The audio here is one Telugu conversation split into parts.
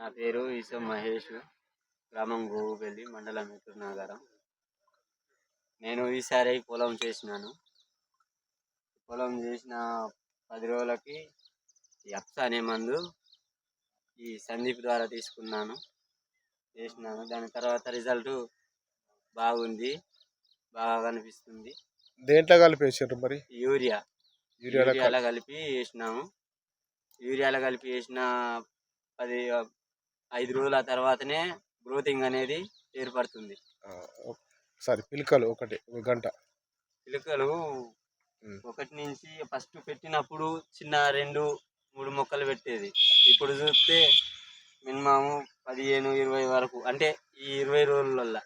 నా పేరు ఈసం మహేష్. గ్రామం గోవుపల్లి, మండలం మిట్టూరు నాగారం. నేను ఈసారి పొలం చేసినాను. పొలం చేసిన 10 రోజులకి ఈ అప్స అనే మందు ఈ సందీప్ ద్వారా చేసినాను. దాని తర్వాత రిజల్ట్ బాగుంది, బాగా కనిపిస్తుంది. దేంట్లో కలిపి వేసారు మరి? యూరియాలో కలిపి వేసినాము. యూరియాలో కలిపి వేసిన 5 రోజుల తర్వాతనే గ్రోతింగ్ అనేది ఏర్పడుతుంది. సరే, పిలకలు ఒక గంట పిలకలు ఒకటి నుంచి ఫస్ట్ పెట్టినప్పుడు చిన్న 2-3 మొక్కలు పెట్టేది. ఇప్పుడు చూస్తే మినిమం 15-20 వరకు, అంటే ఈ 20 రోజులల్లో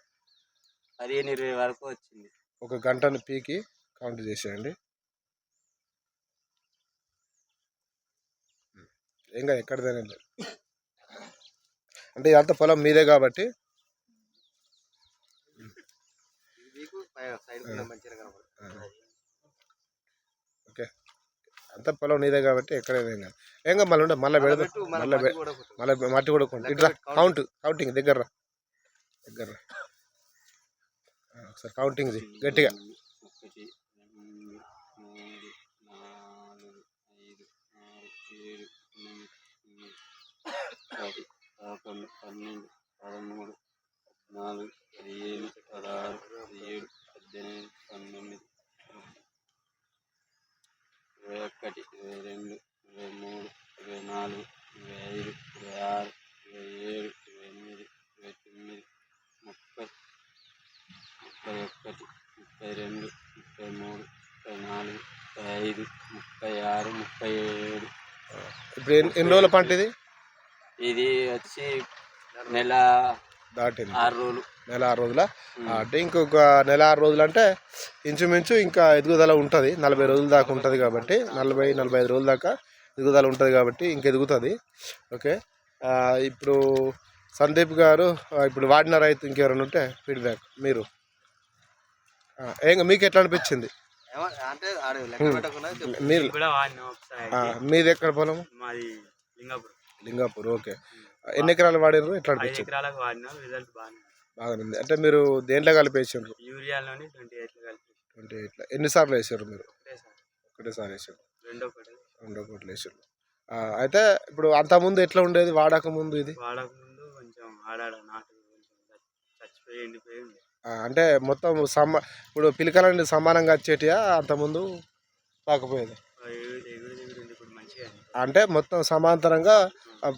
15-20 వరకు వచ్చింది. ఒక గంటను పీకి కౌంట్ చేసేయండి. ఇంకా ఎక్కడిదైనా లేదు అంటే ఇదంతా పొలం మీదే కాబట్టి ఓకే, అంత పొలం నీదే కాబట్టి ఎక్కడైనా ఏం మళ్ళీ పెడదాం. మళ్ళీ మట్టి కూడా ఇట్లా కౌంటింగ్ దగ్గర ఒకసారి కౌంటింగ్ గట్టిగా. 1, 2, 3, 4, 5, 6, 7, 8, 9, 10, 11, 12, 13, 14, 15, 16, 17, 18, 19, 20, 21, 22, 23, 34, 35, 36, 37. ఇప్పుడు ఎన్ని రోజుల పంట ఇది? ఇది వచ్చి నెల దాటింది. 6 రోజులు. నెల 6 రోజుల అంటే ఇంకొక నెల 6 రోజులు అంటే ఇంచుమించు ఇంకా ఎదుగుదల ఉంటుంది. 40 రోజుల దాకా ఉంటుంది కాబట్టి 40-45 రోజుల దాకా ఎదుగుదల ఉంటుంది కాబట్టి ఇంక ఎదుగుతుంది. ఓకే, ఇప్పుడు సందీప్ గారు ఇప్పుడు వాడిన రైతు ఇంకెవరైనా ఉంటే ఫీడ్బ్యాక్ మీరు మీకు ఎట్లా అనిపించింది? మీది ఎక్కడ పొలం? లింగాపూర్. ఓకే, ఎన్ని ఎకరాలు వాడినారు? ఎట్లా అనిపించింది? బాగుంది. అంటే మీరు దేంట్లో కలిపి వేసారు? యూరియాలోని 28 ఎన్నిసార్లు వేసారు మీరు? ఒకటేసారి వేసారు. రెండో కోట్లు వేసారు. అయితే ఇప్పుడు అంతకుముందు ఎట్లా ఉండేది వాడక ముందు? ఇది కొంచెం చచ్చిపోయి ఎండిపోయి ఉంది. అంటే మొత్తం ఇప్పుడు పిలకలన్నీ సమానంగా వచ్చేటియా అంతకుముందు రాకపోయేది? అంటే మొత్తం సమాంతరంగా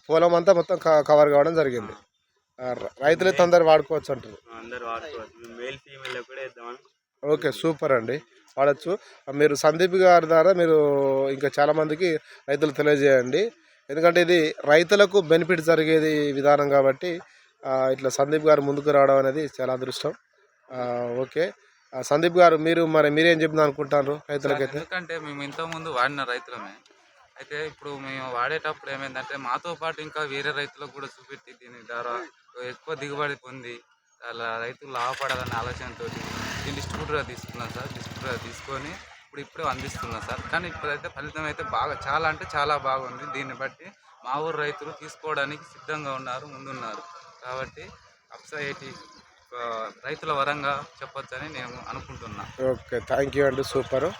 పొలం అంతా మొత్తం కవర్ కావడం జరిగింది. రైతులైతే అందరు వాడుకోవచ్చు అంటారు. ఓకే, సూపర్ అండి, వాడచ్చు. మీరు సందీప్ గారి ద్వారా మీరు ఇంకా చాలామందికి రైతులు తెలియజేయండి. ఎందుకంటే ఇది రైతులకు బెనిఫిట్ జరిగేది విధానం కాబట్టి ఇట్లా సందీప్ గారు ముందుకు రావడం అనేది చాలా అదృష్టం. ఓకే, సందీప్ గారు మీరేం చెప్తున్నా అనుకుంటారు రైతులకైతే? ఎందుకంటే మేము ఇంతకుముందు వాడిన రైతులమే. అయితే ఇప్పుడు మేము వాడేటప్పుడు ఏమైందంటే మాతో పాటు ఇంకా వేరే రైతులకు కూడా చూపెట్టి దీని ద్వారా ఎక్కువ దిగుబడి పొంది అలా రైతులు లాభపడాలనే ఆలోచనతో డిస్ట్రిబ్యూటర్గా తీసుకున్నాం సార్. డిస్ట్రిబ్యూటర్గా తీసుకొని ఇప్పుడే అందిస్తున్నాం సార్. కానీ ఇప్పుడైతే ఫలితం అయితే చాలా అంటే చాలా బాగుంది. దీన్ని బట్టి మా ఊరు రైతులు తీసుకోవడానికి సిద్ధంగా ఉన్నారు, ముందున్నారు. కాబట్టి అప్సా 80 రైతుల వరంగా చెప్పొచ్చని నేను అనుకుంటున్నాను. ఓకే, థ్యాంక్ యూ అండి, సూపరు.